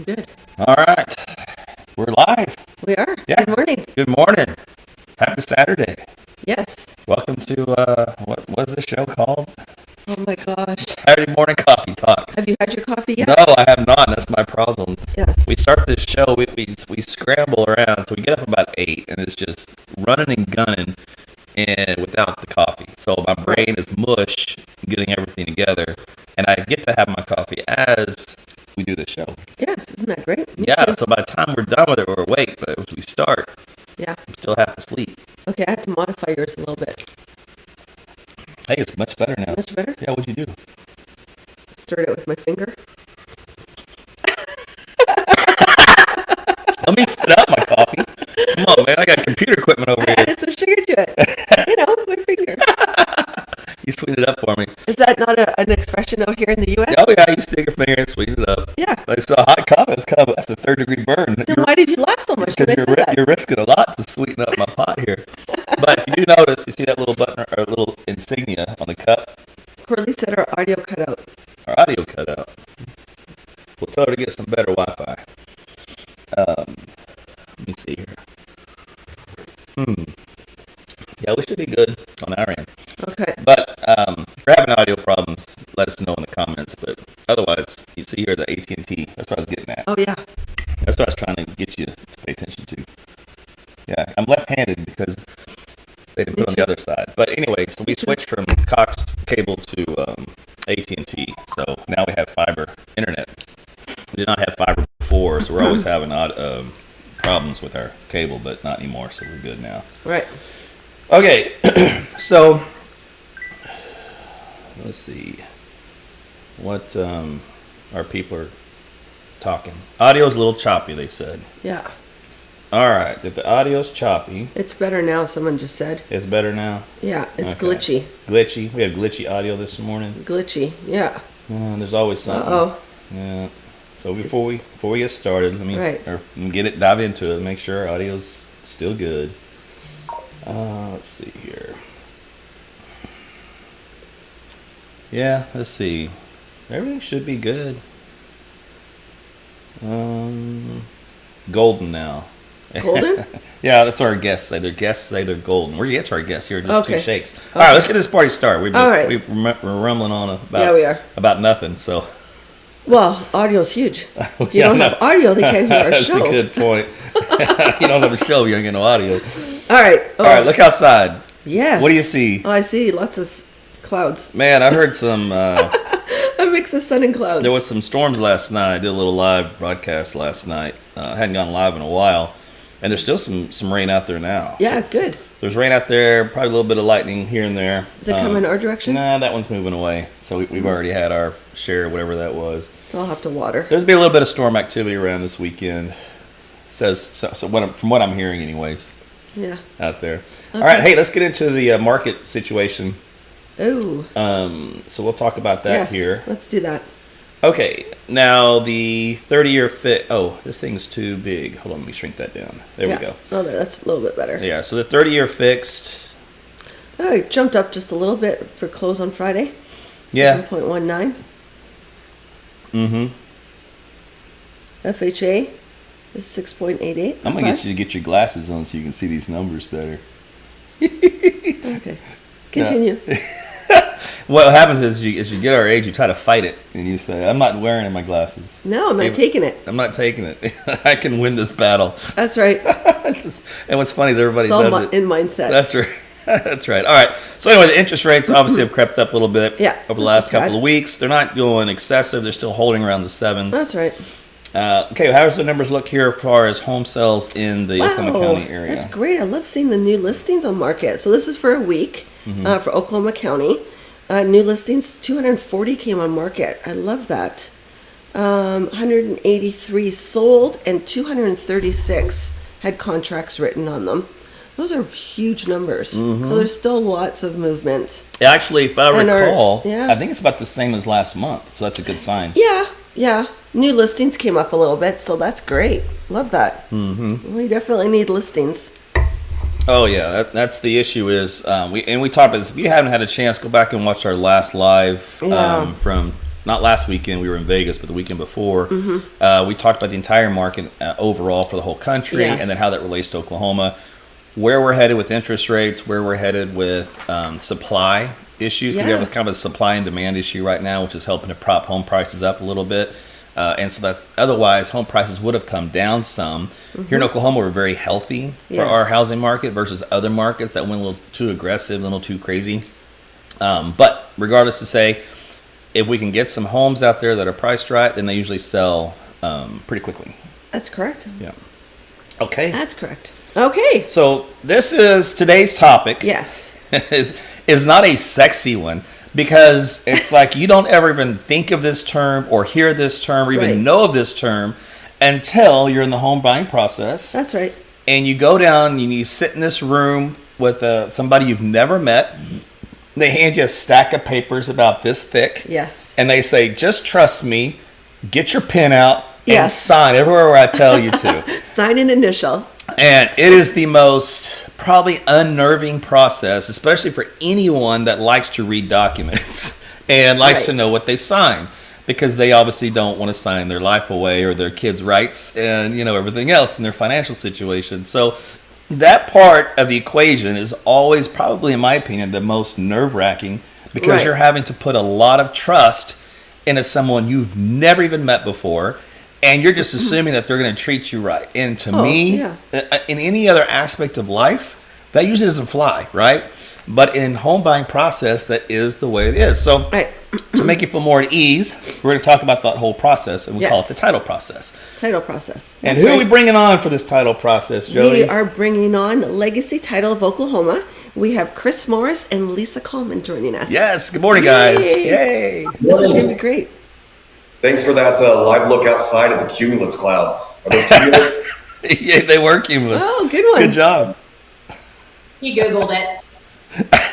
Good. All right. We're live. We are. Yeah. Good morning. Good morning. Happy Saturday. Yes. Welcome to, what was the show called? Oh my gosh. Saturday Morning Coffee Talk. Have you had your coffee yet? No, I have not. That's my problem. Yes. We start this show, we scramble around, so we get up about 8, and it's just running and gunning and without the coffee. So my brain is mush getting everything together, and I get to have my coffee as we do the show. Yes. Isn't that great? Me Yeah, too. so by the time we're done with it, we're awake, but if we start, Yeah. I'm still half asleep. Okay. I have to modify yours a little bit. Hey, it's much better now. Much better. Yeah, what'd you do? Stirred it with my finger. Let me set up my coffee. Come on, man. I got computer equipment over I here. added some sugar to it. My finger. You sweeten it up for me. Is that not an expression out here in the U.S.? Oh, yeah, you stick it from here and sweeten it up. Yeah. But it's a hot coffee. That's a third-degree burn. Then why did you laugh so much when I Because said that? you're risking a lot to sweeten up my pot here. But if you do notice, you see that little button or little insignia on the cup? Corley said our audio cut out. Our audio cut out. We'll tell her to get some better Wi-Fi. Let me see here. Yeah, we should be good on our end. Okay. But if you're having audio problems, let us know in the comments. But otherwise, you see here the AT&T. That's what I was getting at. Oh yeah. That's what I was trying to get you to pay attention to. Yeah, I'm left-handed because they didn't Me put it on too. the other side. But anyway, so we switched from Cox cable to AT&T. So now we have fiber internet. We did not have fiber before, so we're always having problems with our cable, but not anymore. So we're good now. Right. Okay, so let's see what our people are talking. Audio's a little choppy, they said. Yeah. All right, if the audio's choppy, It's better now. Someone just said. it's better now. Yeah. It's Okay. glitchy. Glitchy. We have glitchy audio this morning. Glitchy. Yeah. There's always something. Uh-oh. Yeah. So before we get started, let me Right. dive into it. Make sure our audio's still good. Let's see here. Yeah, let's see. Everything should be good. Golden now. Golden? Yeah, that's what our guests say. Their guests say they're golden. We're our guests here, just two Okay. shakes. All right, let's get this party started. All right. We're rumbling on about Yeah, we are. about nothing. So Well, audio's huge. If you Yeah, don't no. have audio, they can't hear our That's show. a good point. You don't have a show, you don't get no audio. All right. Oh, All right, look outside. Yes. What do you see? Oh, I see lots of clouds. Man, I heard some. A mix of sun and clouds. There was some storms last night. I did a little live broadcast last night. I hadn't gone live in a while, and there's still some rain out there now. Yeah, So good. there's rain out there. Probably a little bit of lightning here and there. Is it coming our direction? Nah, that one's moving away. So we've already had our share, whatever that was. So I'll have to water. There's been a little bit of storm activity around this weekend. Says so from what I'm hearing, anyways, Yeah. out there. All right, hey, let's get into the market situation. Oh. So we'll talk about that Yes. here. Let's do that. Okay, now the 30-year fit. Oh, this thing's too big. Hold on, let me shrink that down. There yeah. we go. Oh, that's a little bit better. Yeah, so the 30-year fixed. Oh, it jumped up just a little bit for close on Friday. Yeah. 7.19. Mm-hmm. FHA is 6.88. I'm gonna get you to get your glasses on so you can see these numbers better. Okay. Continue. What happens is, as you get our age, you try to fight it, and you say, "I'm not wearing in my glasses. No, I'm not taking it. I'm not taking it. I can win this battle." That's right. And what's funny is everybody It's all does it. in mindset. That's right. That's right. All right. So anyway, the interest rates obviously have crept up a little bit Yeah, over the this last is couple bad. of weeks. They're not going excessive. They're still holding around the sevens. That's right. Okay, how does the numbers look here as far as home sales in the Oklahoma County area? That's great. I love seeing the new listings on market. So this is for a week Mm-hmm. for Oklahoma County. New listings, 240 came on market. I love that. 183 sold and 236 had contracts written on them. Those are huge numbers. Mm-hmm. So there's still lots of movement. Actually, if I And recall, yeah. I think it's about the same as last month, so that's a good sign. Yeah. New listings came up a little bit, so that's great. Love that. Mm-hmm. We definitely need listings. Oh yeah, that's the issue. Is we talked about this. If you haven't had a chance, go back and watch our last live Yeah. from not last weekend, we were in Vegas, but the weekend before, we talked about the entire market overall for the whole country, Yes. and then how that relates to Oklahoma, where we're headed with interest rates, where we're headed with supply issues. 'Cause we have Yeah. kind of a supply and demand issue right now, which is helping to prop home prices up a little bit. And so that's otherwise home prices would have come down some. Here in Oklahoma, we're very healthy for our Yes. housing market versus other markets that went a little too aggressive, a little too crazy. But regardless to say, if we can get some homes out there that are priced right, then they usually sell pretty quickly. That's correct. Yeah. Okay. That's correct. Okay. So this is today's topic. Yes. is not a sexy one because it's like you don't ever even think of this term or hear this term or even Right. know of this term until you're in the home buying process. That's right. And you go down and you sit in this room with somebody you've never met. They hand you a stack of papers about this thick. Yes. And they say, just trust me, get your pen out and Yes. sign everywhere where I tell you to. Sign an initial. And it is the most probably unnerving process, especially for anyone that likes to read documents and likes Right. to know what they sign, because they obviously don't want to sign their life away or their kids' rights and everything else in their financial situation. So that part of the equation is always probably, in my opinion, the most nerve-wracking, because Right. you're having to put a lot of trust into someone you've never even met before. And you're just assuming that they're going to treat you right. And to me, yeah. in any other aspect of life, that usually doesn't fly, right? But in home buying process, that is the way it is. So Right. to make you feel more at ease, we're going to talk about that whole process, and we call it Yes. the title process. Title process. And That's who are right. we bringing on for this title process, Jody? We are bringing on Legacy Title of Oklahoma. We have Chris Morris and Lisa Coleman joining us. Yes. Good morning, guys. Yay. Yay. This is going to be great. Thanks for that live look outside at the cumulus clouds. Are those cumulus? Yeah, they were cumulus. Oh, good one. Good job. He Googled it.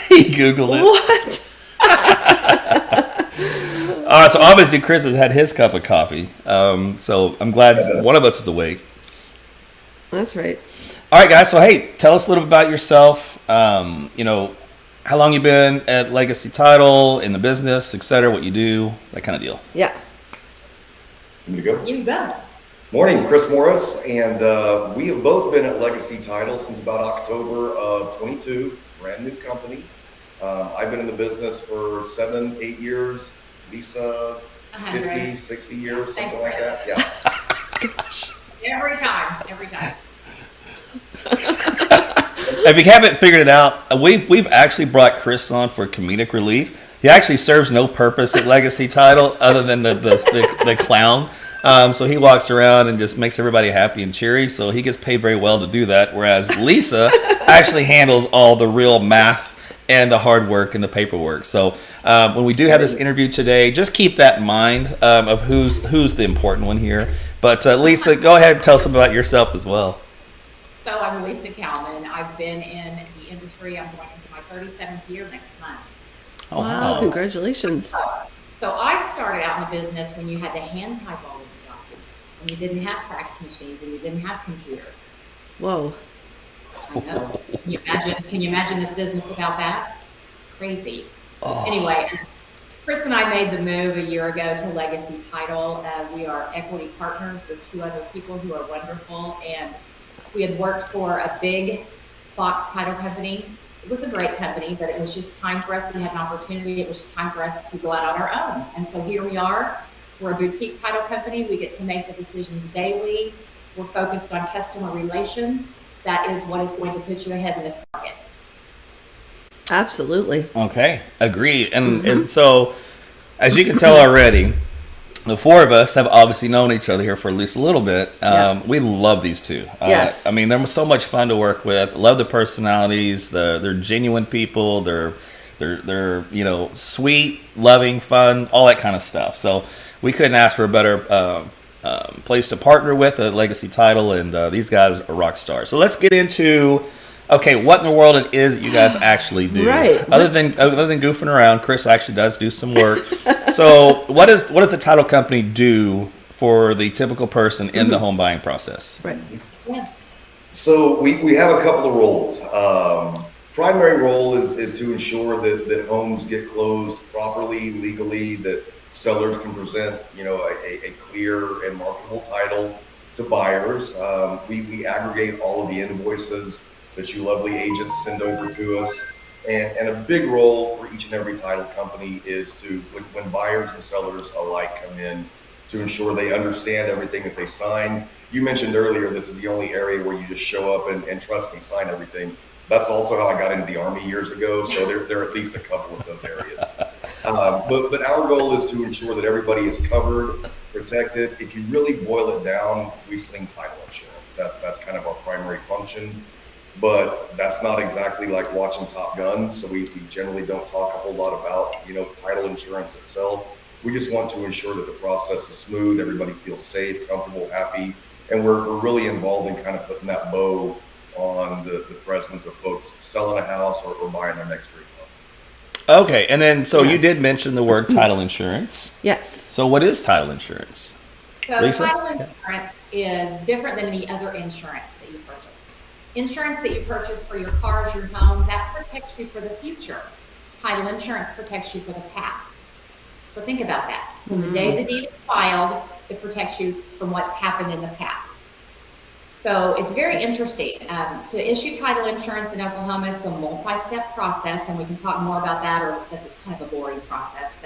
He Googled it. What? So obviously Chris has had his cup of coffee. So I'm glad one of us is awake. That's right. All right, guys. So hey, tell us a little bit about yourself. How long you been at Legacy Title, in the business, et cetera, what you do, that kind of deal. Yeah. You go. You go. Morning, Chris Morris, and we have both been at Legacy Title since about October of 22, brand new company. I've been in the business for 7-8 years. Lisa, 50, 100. 60 years, Thanks, something like Chris. that. Yeah. Every time. If you haven't figured it out, we've actually brought Chris on for comedic relief. He actually serves no purpose at Legacy Title other than the clown. So he walks around and just makes everybody happy and cheery. So he gets paid very well to do that. Whereas Lisa actually handles all the real math and the hard work and the paperwork. So when we do have this interview today, just keep that in mind of who's the important one here. But Lisa, go ahead and tell us about yourself as well. So I'm Lisa Kalman. I've been in the industry. I'm going into my 37th year next month. Oh, Wow. Congratulations. So I started out in the business when you had to hand type all of the documents, and you didn't have fax machines, and you didn't have computers. Whoa. I know. Can you imagine this business without that? It's crazy. Oh. Anyway, Chris and I made the move a year ago to Legacy Title. We are equity partners with two other people who are wonderful, and we had worked for a big box title company. It was a great company, but it was just time for us. We had an opportunity. It was just time for us to go out on our own. And so here we are. We're a boutique title company. We get to make the decisions daily. We're focused on customer relations. That is what is going to put you ahead in this market. Absolutely. Okay, agreed. And so, as you can tell already, the four of us have obviously known each other here for at least a little bit. Yeah. We love these two. Yes. I mean, they're so much fun to work with. Love the personalities. They're genuine people. They're sweet, loving, fun, all that kind of stuff. So we couldn't ask for a better place to partner with, a Legacy Title, and these guys are rock stars. So let's get into, okay, what in the world it is that you guys actually do. Right. Other than goofing around, Chris actually does do some work. So what does the title company do for the typical person in the home buying process? Right. Yeah. So we have a couple of roles. Primary role is to ensure that homes get closed properly, legally, that sellers can present, a clear and marketable title to buyers. We aggregate all of the invoices that you lovely agents send over to us. And a big role for each and every title company is to, when buyers and sellers alike come in, to ensure they understand everything that they sign. You mentioned earlier, this is the only area where you just show up and trust me, sign everything. That's also how I got into the Army years ago. So there are at least a couple of those areas. But our goal is to ensure that everybody is covered, protected. If you really boil it down, we sling title insurance. That's kind of our primary function. But that's not exactly like watching Top Gun. So we generally don't talk a whole lot about, title insurance itself. We just want to ensure that the process is smooth, everybody feels safe, comfortable, happy. And we're really involved in kind of putting that bow on the presence of folks selling a house or buying their next dream home. Okay, and then so you Yes. did mention the word title insurance. Yes. So what is title insurance? So Lisa? title insurance is different than any other insurance that you purchase. Insurance that you purchase for your cars, your home, that protects you for the future. Title insurance protects you for the past. So think about that. From the day the deed is filed, it protects you from what's happened in the past. So it's very interesting. To issue title insurance in Oklahoma, it's a multi-step process, and we can talk more about that, or that it's kind of a boring process.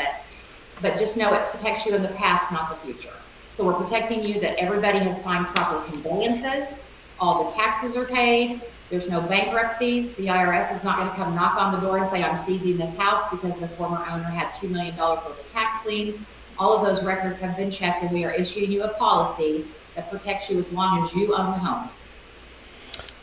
But just know it protects you in the past, not the future. So we're protecting you that everybody has signed proper conveyances, all the taxes are paid, there's no bankruptcies, the IRS is not going to come knock on the door and say, I'm seizing this house because the former owner had $2 million worth of tax liens. All of those records have been checked, and we are issuing you a policy that protects you as long as you own the home.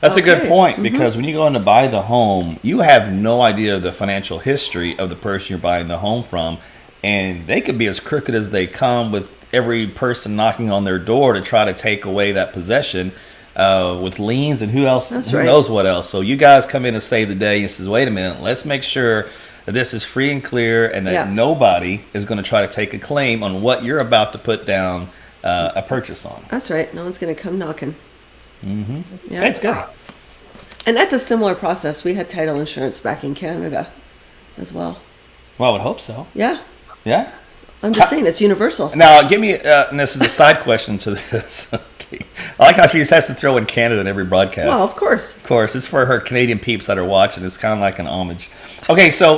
That's a good Okay. point, because when you go in to buy the home, you have no idea of the financial history of the person you're buying the home from. And they could be as crooked as they come, with every person knocking on their door to try to take away that possession with liens and who right. knows what else. So you guys come in and save the day and says, wait a minute, let's make sure that this is free and clear, and that Yeah. nobody is going to try to take a claim on what you're about to put down a purchase on. That's right. No one's going to come knocking. Yeah. That's good. And that's a similar process. We had title insurance back in Canada as well. Well, I would hope so. Yeah. Yeah. I'm just saying it's universal. Now, give me, and this is a side question to this. Okay. I like how she just has to throw in Canada in every broadcast. Well, of course. Of course, it's for her Canadian peeps that are watching. It's kind of like an homage. Okay, so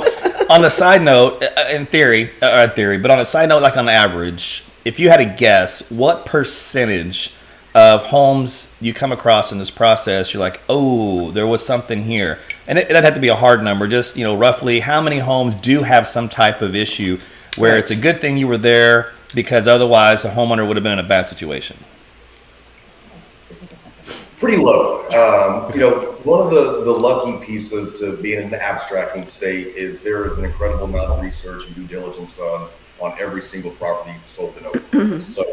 on the side note, in theory, but on a side note, like on average, if you had to guess, what percentage of homes you come across in this process, you're like, oh, there was something here. And it doesn't have to be a hard number, just, roughly how many homes do have some type of issue where it's a good thing you were there, because otherwise the homeowner would have been in a bad situation? Pretty low. One of the lucky pieces to being in the abstracting state is there is an incredible amount of research and due diligence done on every single property sold in Oklahoma. So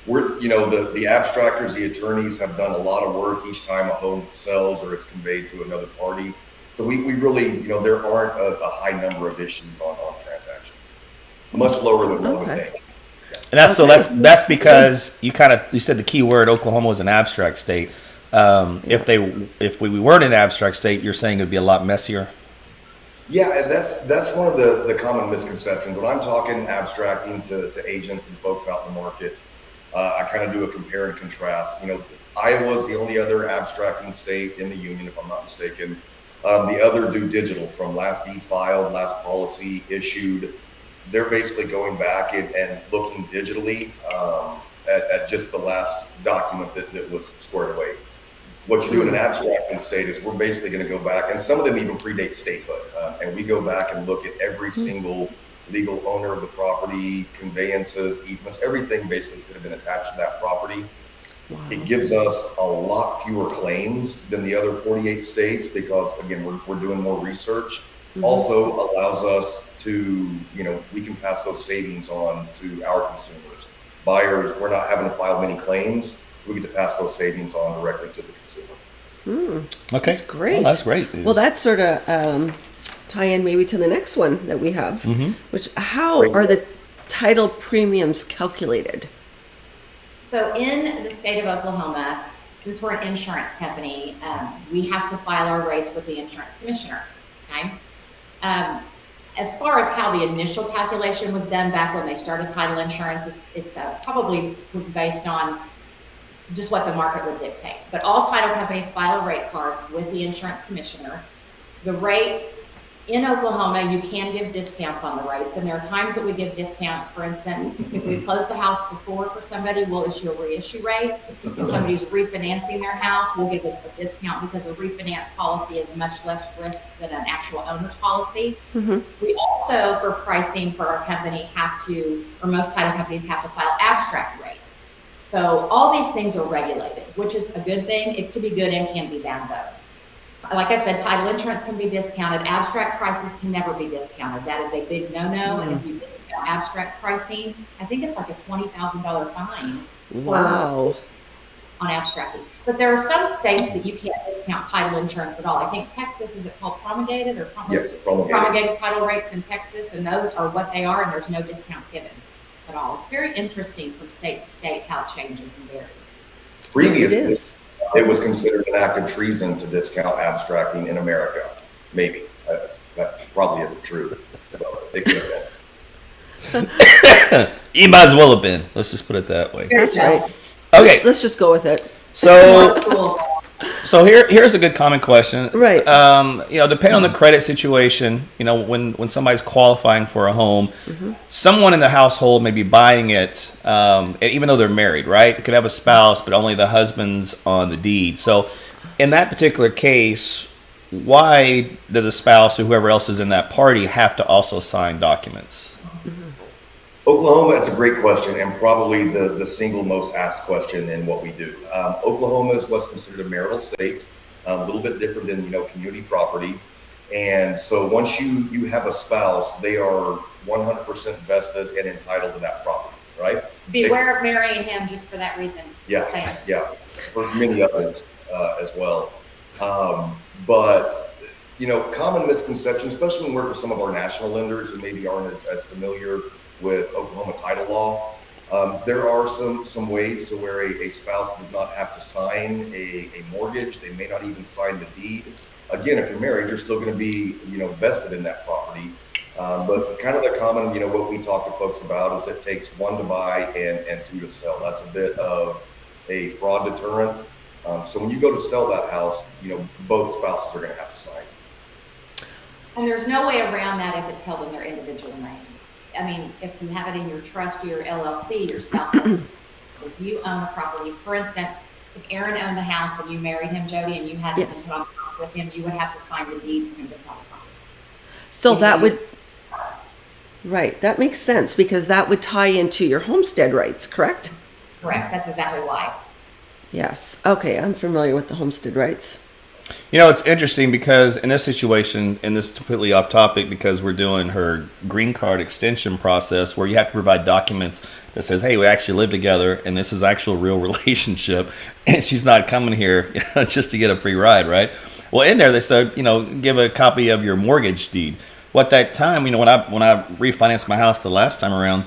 we're, the abstractors, the attorneys have done a lot of work each time a home sells or it's conveyed to another party. So we really, there aren't a high number of issues on transactions. Much lower than one would Okay. think. And that's Okay. so that's because you said the key word, Oklahoma was an abstract state. If we weren't an abstract state, you're saying it'd be a lot messier. Yeah, and that's one of the common misconceptions. When I'm talking abstracting to agents and folks out in the market, I kind of do a compare and contrast. Iowa's the only other abstracting state in the union, if I'm not mistaken. The other do digital, from last deed filed, last policy issued. They're basically going back and looking digitally at just the last document that was squared away. What you do in an abstracting state is we're basically going to go back, and some of them even predate statehood, and we go back and look at every single legal owner of the property, conveyances, easements, everything basically could have been attached to that property. Wow. It gives us a lot fewer claims than the other 48 states because, again, we're doing more research. Also allows us to, we can pass those savings on to our consumers. Buyers, we're not having to file many claims, so we get to pass those savings on directly to the consumer. Okay, That's great. Well, that's great news. Well, that's sort of tie in maybe to the next one that we have, which how Great. are the title premiums calculated? So in the state of Oklahoma, since we're an insurance company, we have to file our rates with the insurance commissioner. Okay. as far as how the initial calculation was done back when they started title insurance, it's probably was based on just what the market would dictate. But all title companies file a rate card with the insurance commissioner. The rates in Oklahoma, you can give discounts on the rates, and there are times that we give discounts. For instance, if we closed the house before for somebody, we'll issue a reissue rate. If somebody's refinancing their house, we'll give a discount because a refinance policy is much less risk than an actual owner's policy. We also, for pricing for our company, have to, or most title companies have to file abstract rates. So all these things are regulated, which is a good thing. It could be good and can be bad both. Like I said, title insurance can be discounted. Abstract prices can never be discounted. That is a big no-no. And if you discount abstract pricing, I think it's like a $20,000 fine. Wow. On abstracting. But there are some states that you can't discount title insurance at all. I think Texas, is it called promulgated or promulgated title rates in Texas, and those are what they are, and there's no discounts given at all. It's very interesting from state to state how it changes and varies. Previously, it was considered an act of treason to discount abstracting in America. Maybe. That probably isn't true. It could have been. You might as well have been. Let's just put it that way. That's right. Okay. Let's just go with it. So here's a good common question. Right. Depending on the credit situation, when somebody's qualifying for a home, someone in the household may be buying it, even though they're married, right? It could have a spouse, but only the husband's on the deed. So in that particular case, why do the spouse or whoever else is in that party have to also sign documents? Oklahoma, it's a great question, and probably the single most asked question in what we do. Oklahoma is what's considered a marital state, a little bit different than community property. And so once you have a spouse, they are 100% vested and entitled to that property, right? Beware of marrying him just for that reason. Yeah, for many others as well. But common misconception, especially when we work with some of our national lenders who maybe aren't as familiar with Oklahoma title law, there are some ways to where a spouse does not have to sign a mortgage. They may not even sign the deed. Again, if you're married, you're still going to be vested in that property. But kind of the common, what we talk to folks about is it takes one to buy and two to sell. That's a bit of a fraud deterrent. So when you go to sell that house, both spouses are going to have to sign. And there's no way around that if it's held in their individual name. I mean, if you have it in your trust, your LLC, your spouse, if you own the properties, for instance, if Aaron owned the house and you married him, Jody, and you had to put on with him, you would have to sign the deed for him to sell the property. So that would, right, that makes sense because that would tie into your homestead rights, correct? Correct, that's exactly why. Yes. Okay, I'm familiar with the homestead rights. It's interesting because in this situation, and this is completely off topic because we're doing her green card extension process where you have to provide documents that says, hey, we actually live together and this is actual real relationship and she's not coming here just to get a free ride, right? Well, in there they said, give a copy of your mortgage deed. Well, at that time, when I refinanced my house the last time around,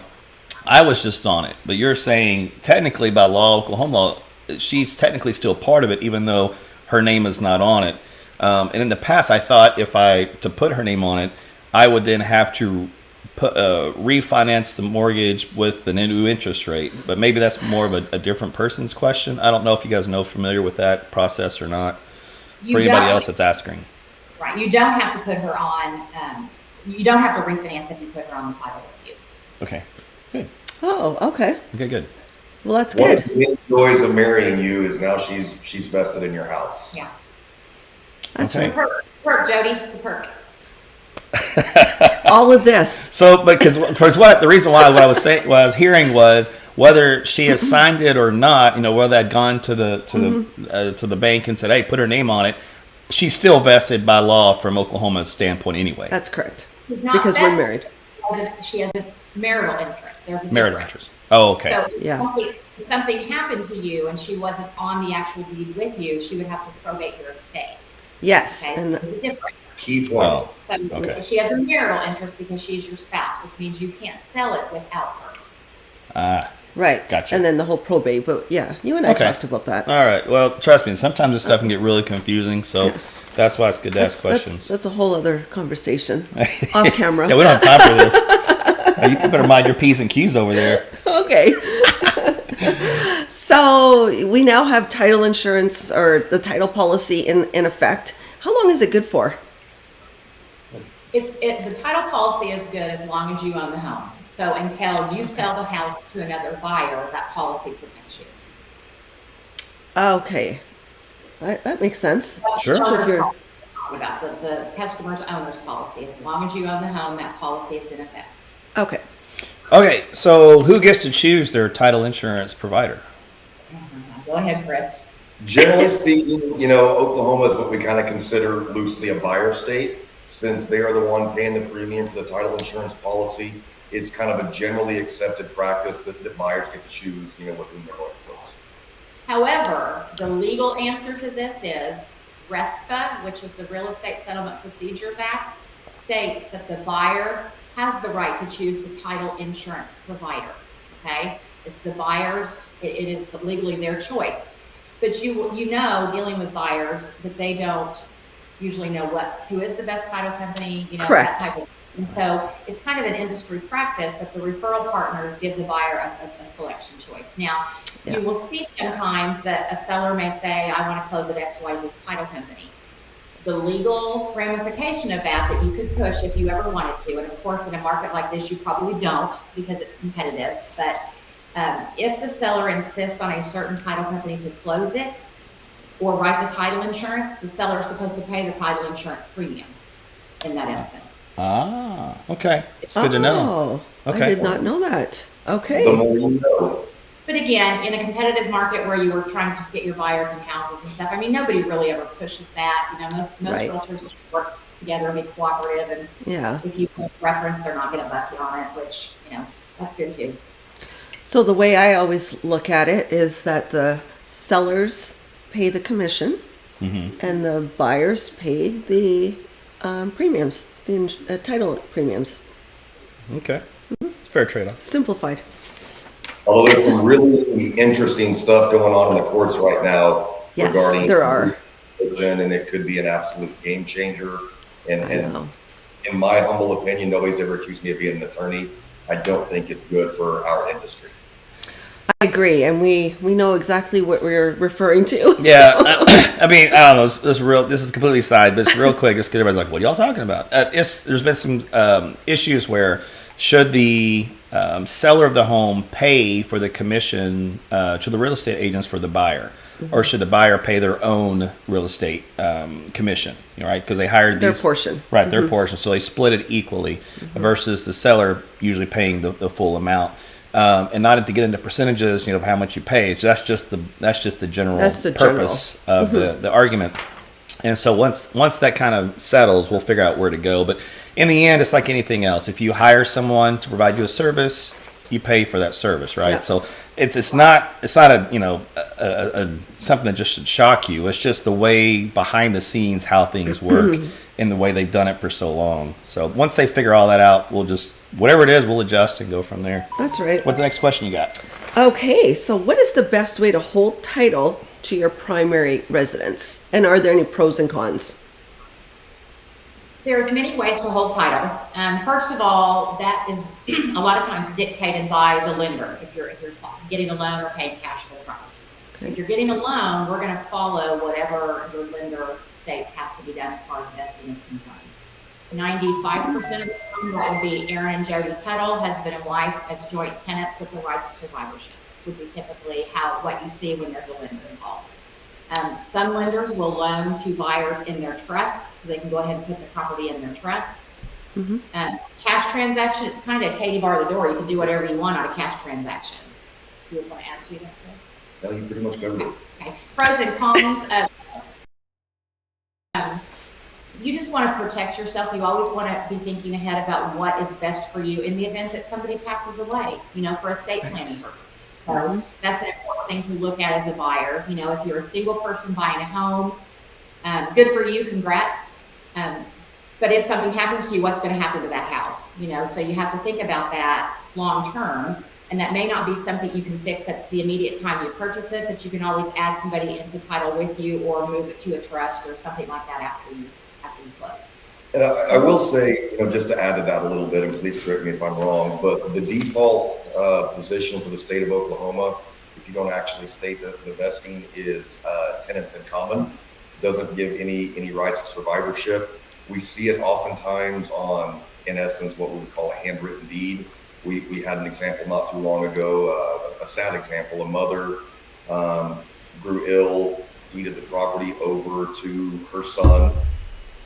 I was just on it. But you're saying technically by law, Oklahoma law, she's technically still part of it even though her name is not on it. And in the past, I thought to put her name on it, I would then have to refinance the mortgage with the new interest rate. But maybe that's more of a different person's question. I don't know if you guys familiar with that process or not. For anybody else that's asking. Right. You don't have to put her on. You don't have to refinance if you put her on the title with you. Okay. Good. Oh, okay. Okay, good. Well, that's One good. of the many joys of marrying you is now she's vested in your house. Yeah. That's Okay. It's a perk, Jody. It's a perk. all of this. So, because the reason why what I was saying, what I was hearing was whether she has signed it or not. Whether I'd gone to the bank and said, "Hey, put her name on it." She's still vested by law from Oklahoma's standpoint, anyway. That's correct. Not Because we're vested. married. She has a marital interest. There's a Marital difference. interest. Oh, okay. So Yeah. if something happened to you and she wasn't on the actual deed with you, she would have to probate your estate. Yes. Okay, so And there's a difference. Key point. Oh, So okay. she has a marital interest because she's your spouse, which means you can't sell it without her. right. Gotcha. And then the whole probate. But yeah, you and I Okay. talked about that. All right. Well, trust me, sometimes this stuff can get really confusing. So That's why it's good to ask questions. That's a whole other conversation off camera. Yeah, we don't have time for this. You better mind your P's and Q's over there. Okay. So we now have title insurance, or the title policy in effect. How long is it good for? The title policy is good as long as you own the home. So until you sell the house to another buyer, that policy protects you. Okay. That makes sense. Sure. So if you're, About the customer's owner's policy. As long as you own the home, that policy is in effect. okay. Okay, so who gets to choose their title insurance provider? Go ahead, Chris. Generally speaking, you know, Oklahoma is what we kind of consider loosely a buyer state. Since they are the one paying the premium for the title insurance policy, it's kind of a generally accepted practice that buyers get to choose, you know, with whom they're going to close. However, the legal answer to this is RESPA, which is the Real Estate Settlement Procedures Act, states that the buyer has the right to choose the title insurance provider. Okay, it's the buyer's. It is legally their choice. But you know, dealing with buyers, that they don't usually know who is the best title company. You know, Correct. that type of. And so it's kind of an industry practice that the referral partners give the buyer a selection choice. Now, Yeah. you will see sometimes that a seller may say, I want to close at XYZ title company. The legal ramification of that you could push if you ever wanted to, and of course in a market like this you probably don't because it's competitive, but if the seller insists on a certain title company to close it or write the title insurance, the seller is supposed to pay the title insurance premium in that instance. Ah, okay. It's good to know. Oh, Okay. I did not know that. Okay. The more you know. But again, in a competitive market where you were trying to just get your buyers and houses and stuff, I mean, nobody really ever pushes that. You know, most Right. realtors work together and be cooperative, and Yeah. if you have a preference, they're not going to buck you on it, which, you know, that's good too. So the way I always look at it is that the sellers pay the commission and the buyers pay the premiums, the title premiums. Okay. It's a fair trade-off. Simplified. Although there's some really interesting stuff going on in the courts right now Yes, regarding there are. religion, and it could be an absolute game changer. And, I and know. in my humble opinion, nobody's ever accused me of being an attorney. I don't think it's good for our industry. I agree, and we know exactly what we're referring to. Yeah, I mean, I don't know. This is completely side, but it's real quick. Just because everybody's like, "What are y'all talking about?" There's been some issues where should the seller of the home pay for the commission to the real estate agents for the buyer, or should the buyer pay their own real estate commission? You know, right? Because they hired Their these, portion. right? Their portion, so they split it equally, versus the seller usually paying the full amount. And not to get into percentages, you know, how much you pay. That's just the general purpose of the argument. And so once that kind of settles, we'll figure out where to go. But in the end, it's like anything else. If you hire someone to provide you a service, you pay for that service, right? Yeah. So it's not a, you know, a something that just should shock you. It's just the way behind the scenes how things work and the way they've done it for so long. So once they figure all that out, we'll just, whatever it is, we'll adjust and go from there. That's right. What's the next question you got? Okay, so what is the best way to hold title to your primary residence? And are there any pros and cons? There's many ways to hold title. First of all, that is a lot of times dictated by the lender. If you're getting a loan or paying cash for the property. Okay. If you're getting a loan, we're going to follow whatever your lender states has to be done as far as vesting is concerned. 95% of the time, that would be Aaron and Jody Tuttle, husband and wife, as joint tenants with the rights to survivorship. Would be typically what you see when there's a lender involved. Some lenders will loan to buyers in their trust, so they can go ahead and put the property in their trust. Cash transaction, it's kind of Katie bar the door. You can do whatever you want on a cash transaction. You would want to add to that, Chris? No, you pretty much covered it. Okay. Pros and cons. You just want to protect yourself. You always want to be thinking ahead about what is best for you in the event that somebody passes away, you know, for estate planning purposes. So that's an important thing to look at as a buyer. You know, if you're a single person buying a home, good for you, congrats. But if something happens to you, what's going to happen to that house? You know, so you have to think about that long term. And that may not be something you can fix at the immediate time you purchase it, but you can always add somebody into title with you or move it to a trust or something like that after you close. And I will say, just to add to that a little bit, and please correct me if I'm wrong, but the default position for the state of Oklahoma, if you don't actually state that the vesting is tenants in common, doesn't give any rights of survivorship. We see it oftentimes on, in essence, what we would call a handwritten deed. We had an example not too long ago, a sad example. A mother grew ill, deeded the property over to her son.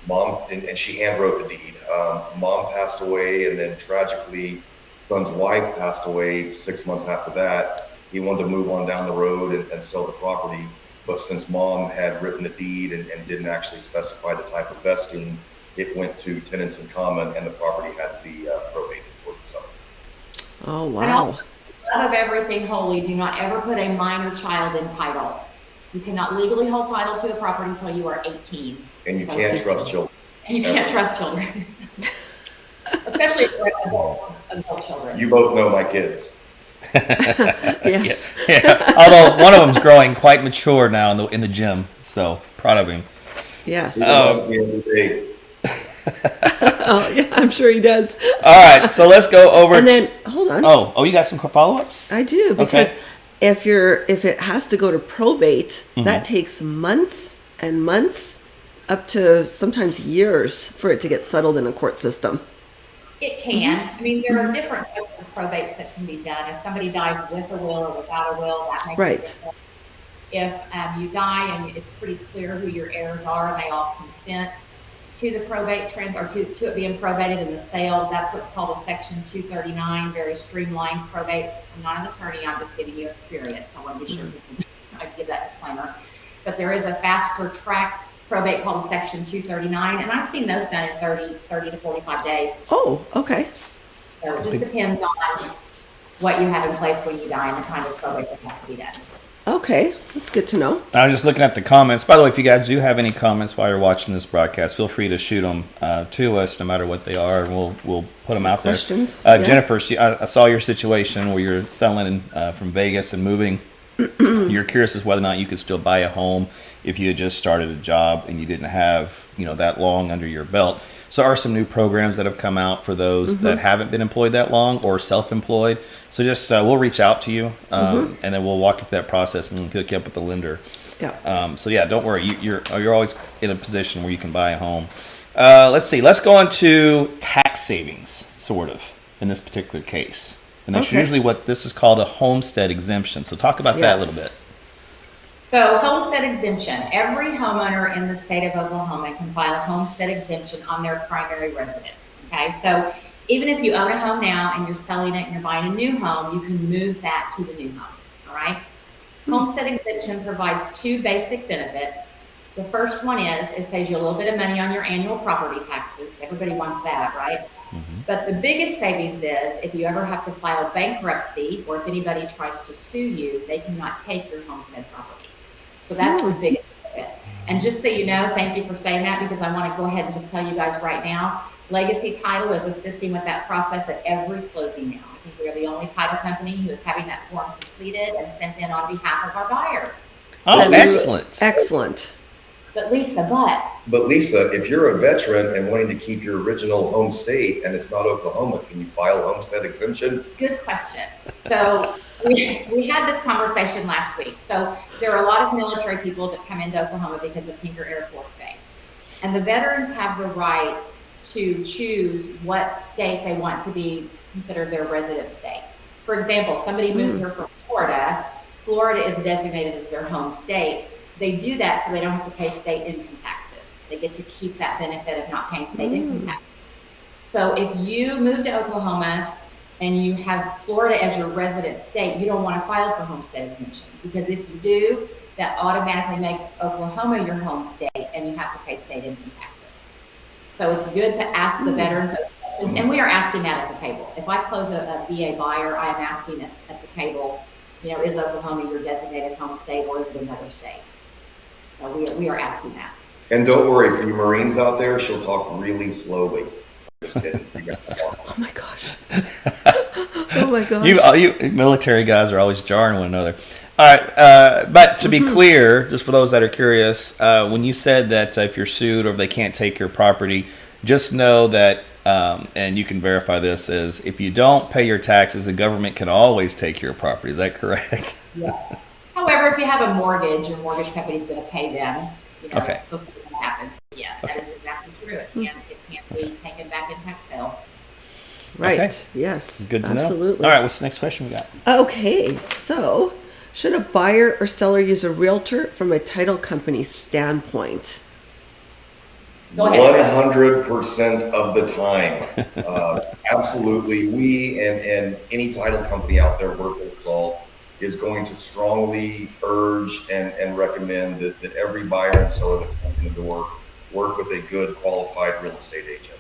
Mom, and she handwrote the deed. Mom passed away, and then tragically, son's wife passed away 6 months after that. He wanted to move on down the road and sell the property, but since mom had written the deed and didn't actually specify the type of vesting, it went to tenants in common, and the property had to be probated for the seller. Oh, And wow. also, out of everything holy, do not ever put a minor child in title. You cannot legally hold title to the property until you are 18. And you So- can't trust children. And you can't trust children. Especially for adult children. You both know my kids. Yes. Yeah. Although one of them's growing quite mature now in the gym, so proud of him. Yes. He reminds me every day. Oh, yeah, I'm sure he does. All right, so let's go over. And then, hold on. Oh, you got some follow-ups? I do, because if it has to go to probate, that takes months and months, up to sometimes years, for it to get settled in a court system. It can. I mean, there are different types of probates that can be done. If somebody dies with a will or without a will, that makes a Right. difference. If you die and it's pretty clear who your heirs are and they all consent to the probate or to it being probated in the sale, that's what's called a Section 239, very streamlined probate. I'm not an attorney, I'm just giving you experience. I want to be sure I give that disclaimer. But there is a faster track probate called a Section 239, and I've seen those done in 30 to 45 days. Oh, okay. So it just depends on what you have in place when you die and the kind of probate that has to be done. Okay, that's good to know. I was just looking at the comments. By the way, if you guys do have any comments while you're watching this broadcast, feel free to shoot them to us, no matter what they are, and we'll put them out Questions? there. Yeah. Jennifer, I saw your situation where you're selling from Vegas and moving. You're curious as whether or not you could still buy a home if you had just started a job and you didn't have that long under your belt. So are some new programs that have come out for those that haven't been employed that long or self-employed. So just we'll reach out to you and then we'll walk you through that process and hook you up with the lender. Yeah. So yeah, don't worry. You're always in a position where you can buy a home. Let's see. Let's go on to tax savings, sort of, in this particular case. And that's Okay. usually what this is called, a homestead exemption. So talk about that a little Yes. bit. So homestead exemption, every homeowner in the state of Oklahoma can file a homestead exemption on their primary residence. Okay, so even if you own a home now and you're selling it and you're buying a new home, you can move that to the new home. All right. Homestead exemption provides two basic benefits. The first one is it saves you a little bit of money on your annual property taxes. Everybody wants that, right? But the biggest savings is if you ever have to file bankruptcy or if anybody tries to sue you, they cannot take your homestead property. So that's the biggest benefit. And just so you know, thank you for saying that, because I want to go ahead and just tell you guys right now, Legacy Title is assisting with that process at every closing now. I think we are the only title company who is having that form completed and sent in on behalf of our buyers. Oh, That is excellent. Excellent. But Lisa, But Lisa, if you're a veteran and wanting to keep your original home state and it's not Oklahoma, can you file homestead exemption? good question. So we had this conversation last week. So there are a lot of military people that come into Oklahoma because of Tinker Air Force Base. And the veterans have the right to choose what state they want to be considered their resident state. For example, somebody moves here from Florida. Florida is designated as their home state. They do that so they don't have to pay state income taxes. They get to keep that benefit of not paying state income taxes. So if you move to Oklahoma and you have Florida as your resident state, you don't want to file for homestead exemption, because if you do, that automatically makes Oklahoma your home state and you have to pay state income taxes. So it's good to ask the veterans those questions, and we are asking that at the table. If I close a VA buyer, I am asking at the table, is Oklahoma your designated home state or is it another state? So we are asking that. And don't worry, for you Marines out there, she'll talk really slowly. Just kidding. You got that. Oh my gosh. Oh my gosh. You military guys are always jarring one another. All right, but to be clear, just for those that are curious, when you said that if you're sued or if they can't take your property, just know that, and you can verify this, is if you don't pay your taxes, the government can always take your property. Is that correct? Yes. However, if you have a mortgage, your mortgage company is going to pay them, Okay. before that happens. Yes, that is exactly true. It can't be taken back in tax sale. Right. Okay. Yes. Good to know. Absolutely. All right, what's the next question we got? Okay, so should a buyer or seller use a realtor from a title company standpoint? Go ahead. 100% of the time. Absolutely. We and any title company out there working with all is going to strongly urge and recommend that every buyer and seller that comes in the door work with a good qualified real estate agent.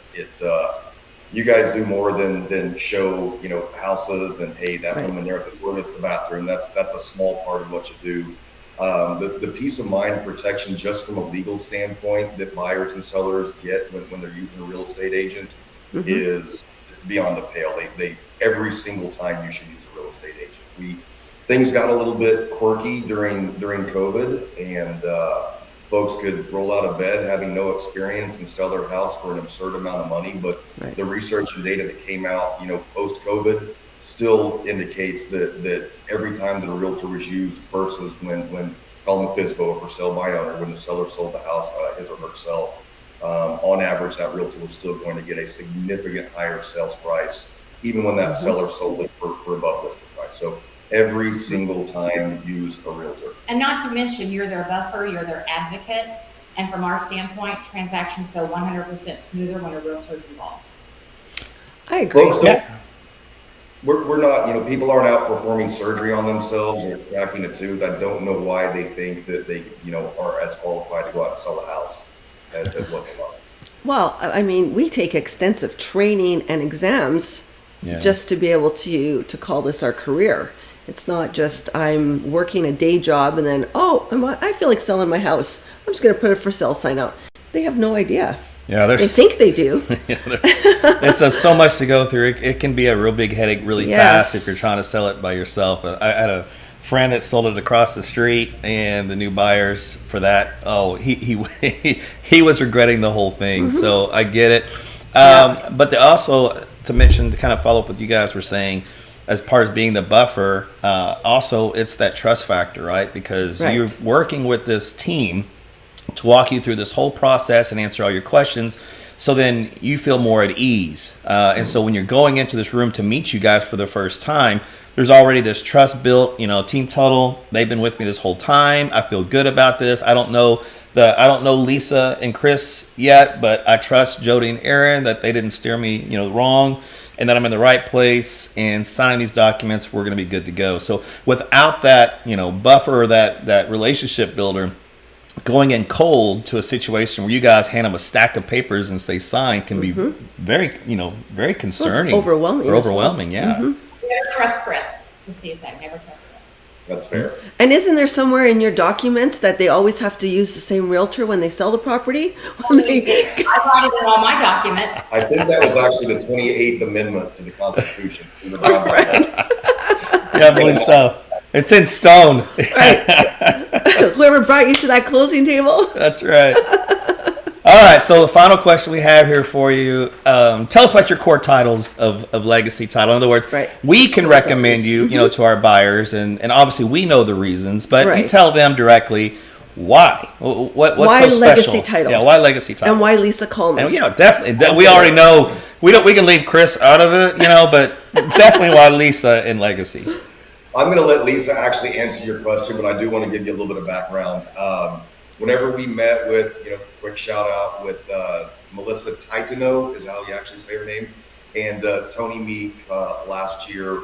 You guys do more than show, houses and, hey, that Right. room in there at the toilet's the bathroom. That's a small part of what you do. The peace of mind protection, just from a legal standpoint, that buyers and sellers get when they're using a real estate agent is beyond the pale. They every single time you should use a real estate agent. Things got a little bit quirky during COVID, and folks could roll out of bed having no experience and sell their house for an absurd amount of money. But Right. the research and data that came out, post COVID, still indicates that every time that a realtor was used versus when calling FISBO for sale by owner, when the seller sold the house his or herself, on average, that realtor was still going to get a significant higher sales price, even when that seller sold it for above listed price. So every single time, use a realtor. And not to mention, you're their buffer, you're their advocate. And from our standpoint, transactions go 100% smoother when a realtor is involved. I agree. Folks don't. We're not, people aren't out performing surgery on themselves or extracting a tooth. I don't know why they think that they, are as qualified to go out and sell a house as what they are. Well, I mean, we take extensive training and exams just to be able to call this our career. It's not just I'm working a day job and then, I feel like selling my house. I'm just going to put a for sale sign out. They have no idea. Yeah, They think they do. it's so much to go through. It can be a real big headache really fast if you're trying to sell it by yourself. I had a friend that sold it across the street, and the new buyers for that, he was regretting the whole thing. So I get it. But to mention, to kind of follow up what you guys were saying, as part of being the buffer, also it's that trust factor, right? Because you're working with this team to walk you through this whole process and answer all your questions, so then you feel more at ease. And so when you're going into this room to meet you guys for the first time, there's already this trust built. Team Tuttle, they've been with me this whole time. I feel good about this. I don't know Lisa and Chris yet, but I trust Jody and Aaron that they didn't steer me, wrong, and that I'm in the right place, and signing these documents, we're going to be good to go. So without that, buffer, or that relationship builder, going in cold to a situation where you guys hand them a stack of papers and say sign can be very, very concerning. Well, it's overwhelming. Or overwhelming, yeah. Never trust Chris. Just see that. Never trust Chris. That's fair. And isn't there somewhere in your documents that they always have to use the same realtor when they sell the property? I brought it in all my documents. I think that was actually the 28th Amendment to the Constitution. Yeah, I believe so. It's in stone. Whoever brought you to that closing table? That's right. All right, so the final question we have here for you, tell us about your core titles of Legacy Title. In other words, we can recommend you, to our buyers, and obviously we know the reasons, but you tell them directly why. What's why so special? Legacy Title? Yeah, why Legacy Title? And why Lisa Coleman? And yeah, definitely. We already know. We can leave Chris out of it, but definitely why Lisa and Legacy. I'm going to let Lisa actually answer your question, but I do want to give you a little bit of background. Whenever we met with, quick shout out with Melissa Titano is how you actually say her name, and Tony Meek last year,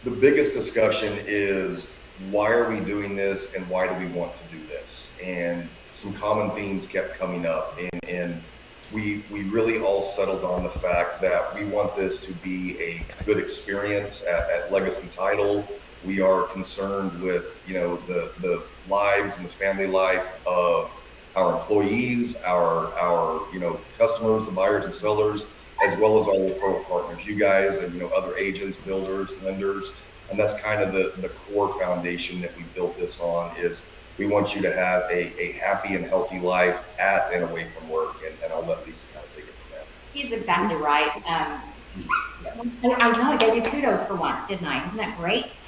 the biggest discussion is, why are we doing this and why do we want to do this? And some common themes kept coming up, and we really all settled on the fact that we want this to be a good experience at Legacy Title. We are concerned with, the lives and the family life of our employees, our customers, the buyers and sellers, as well as all the pro partners, you guys and, other agents, builders, lenders. And that's kind of the core foundation that we built this on is we want you to have a happy and healthy life at and away from work. And I'll let Lisa kind of take it from there. He's exactly right. I know I gave you kudos for once, didn't I? Isn't that great?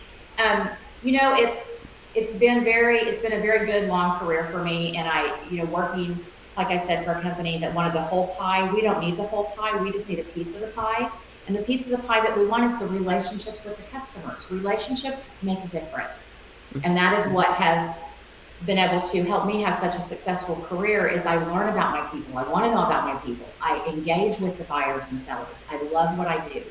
It's been a very good long career for me, and working, like I said, for a company that wanted the whole pie. We don't need the whole pie. We just need a piece of the pie. And the piece of the pie that we want is the relationships with the customers. Relationships make a difference. And that is what has been able to help me have such a successful career is I learn about my people. I want to know about my people. I engage with the buyers and sellers. I love what I do.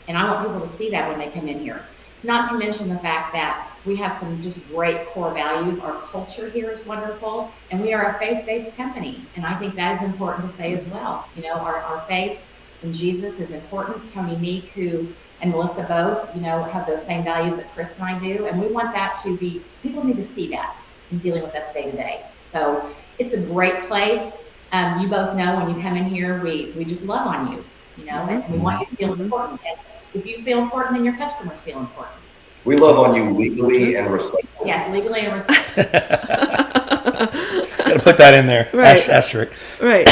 And I want people to see that when they come in here. Not to mention the fact that we have some just great core values. Our culture here is wonderful. And we are a faith-based company. And I think that is important to say as well. Our faith in Jesus is important. Tony Meek, and Melissa both, have those same values that Chris and I do. And we want that to be, people need to see that in dealing with us day to day. So it's a great place. You both know when you come in here, we just love on you, and we want you to feel important. And if you feel important, then your customers feel important. We love on you legally and respectfully. Yes, legally and respectfully. Got to put that in there. Right. Asterisk. Right.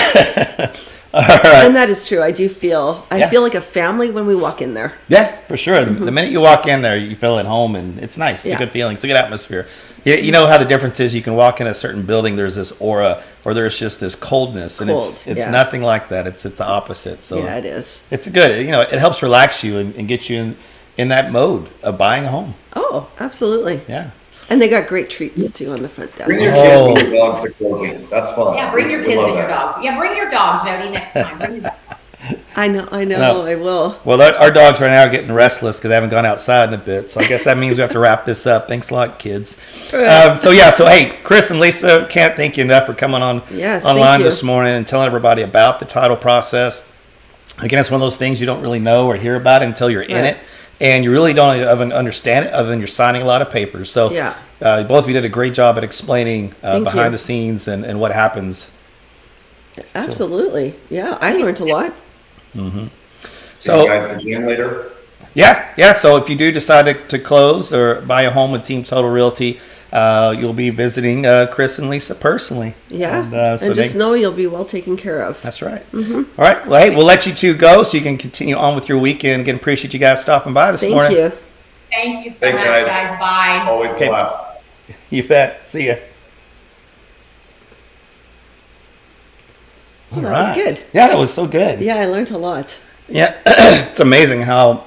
All right. And that is true. I feel like a family when we walk in there. Yeah, for sure. The minute you walk in there, you feel at home, and it's nice. It's a good feeling. It's a good atmosphere. You know how the difference is. You can walk in a certain building. There's this aura, or there's just this coldness, and it's nothing like that. It's the opposite. So yeah, it is. It's good. It helps relax you and get you in that mode of buying a home. Oh, absolutely. Yeah. And they got great treats too on the front desk. Bring your kids and your dogs to closing. That's fun. Yeah, bring your kids and your dogs. Yeah, bring your dog, Jody, next time. Bring your dog. I know, No. I will. Well, our dogs right now are getting restless because they haven't gone outside in a bit. So I guess that means we have to wrap this up. Thanks a lot, kids. So hey, Chris and Lisa, can't thank you enough for coming on online this morning and telling everybody about the title process. Again, it's one of those things you don't really know or hear about until you're in it. And you really don't even understand it other than you're signing a lot of papers. So both of you did a great job at explaining behind the scenes and what happens. Absolutely. Yeah, I learned a lot. Mm-hmm. So you guys again later? Yeah. So if you do decide to close or buy a home with Team Tuttle Realty, you'll be visiting Chris and Lisa personally. Yeah, and just know you'll be well taken care of. That's right. Mm-hmm. All right. Well, hey, we'll let you two go so you can continue on with your weekend. Again, appreciate you guys stopping by this morning. Thank you. Thank you so much, guys. Bye. Always blessed. You bet. See ya. Well, that was good. Yeah, that was so good. Yeah, I learned a lot. Yeah, it's amazing how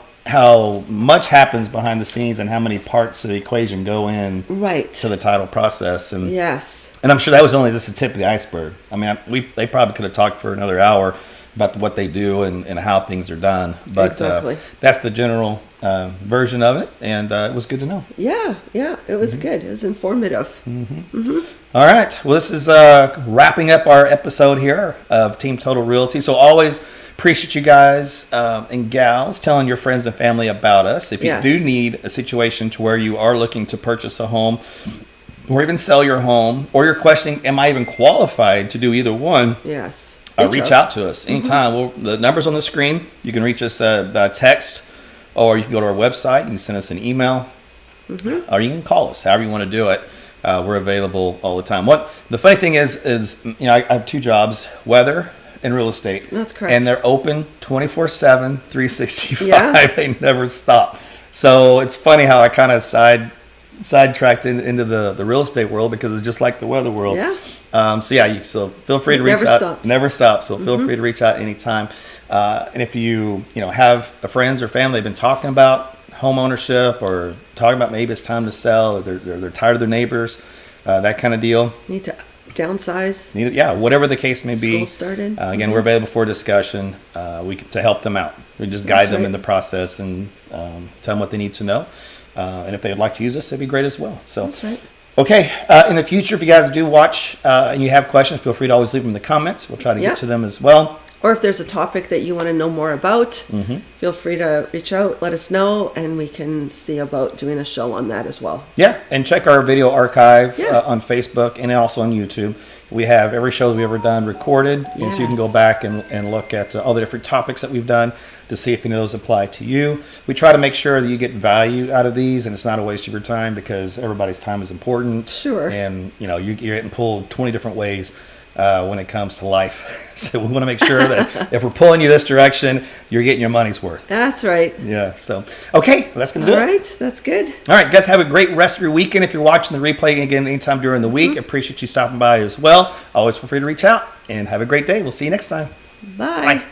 much happens behind the scenes and how many parts of the equation go in to the title process. And and I'm sure that was only the tip of the iceberg. I mean, they probably could have talked for another hour about what they do and how things are done. But that's the general version of it, and it was good to know. Yeah, it was good. It was informative. All right. Well, this is wrapping up our episode here of Team Tuttle Realty. So always appreciate you guys and gals telling your friends and family about us. If you do need a situation to where you are looking to purchase a home or even sell your home, or you're questioning, am I even qualified to do either one? Reach out to us anytime. The number's on the screen. You can reach us by text, or you can go to our website. You can send us an email, or you can call us, however you want to do it. We're available all the time. The funny thing is I have two jobs, weather and real estate. That's correct. And they're open 24/7, 365. Yeah. They never stop. So it's funny how I kind of sidetracked into the real estate world because it's just like the weather world. Yeah. So feel free to reach out. Never stops. So feel free to reach out anytime. And if you have friends or family have been talking about home ownership or talking about maybe it's time to sell, or they're tired of their neighbors, that kind of deal. Need to downsize. Whatever the case may be. School started. Again, we're available for discussion. To help them out. We just guide them in the process and tell them what they need to know. And if they'd like to use us, that'd be great as well. So that's right. Okay. In the future, if you guys do watch and you have questions, feel free to always leave them in the comments. We'll try to get to them as well. Or if there's a topic that you want to know more about, feel free to reach out, let us know, and we can see about doing a show on that as well. Yeah, and check our video archive Yeah. on Facebook and also on YouTube. We have every show that we've ever done recorded, and so you can go Yes. back and look at all the different topics that we've done to see if any of those apply to you. We try to make sure that you get value out of these, and it's not a waste of your time because everybody's time is important. Sure. And you're getting pulled 20 different ways when it comes to life. So we want to make sure that if we're pulling you this direction, you're getting your money's worth. That's right. Yeah. So okay, well, that's gonna do All it. right, that's good. All right, guys, have a great rest of your weekend. If you're watching the replay again anytime during the week, appreciate you stopping by as well. Always feel free to reach out and have a great day. We'll see you next time. Bye. Bye.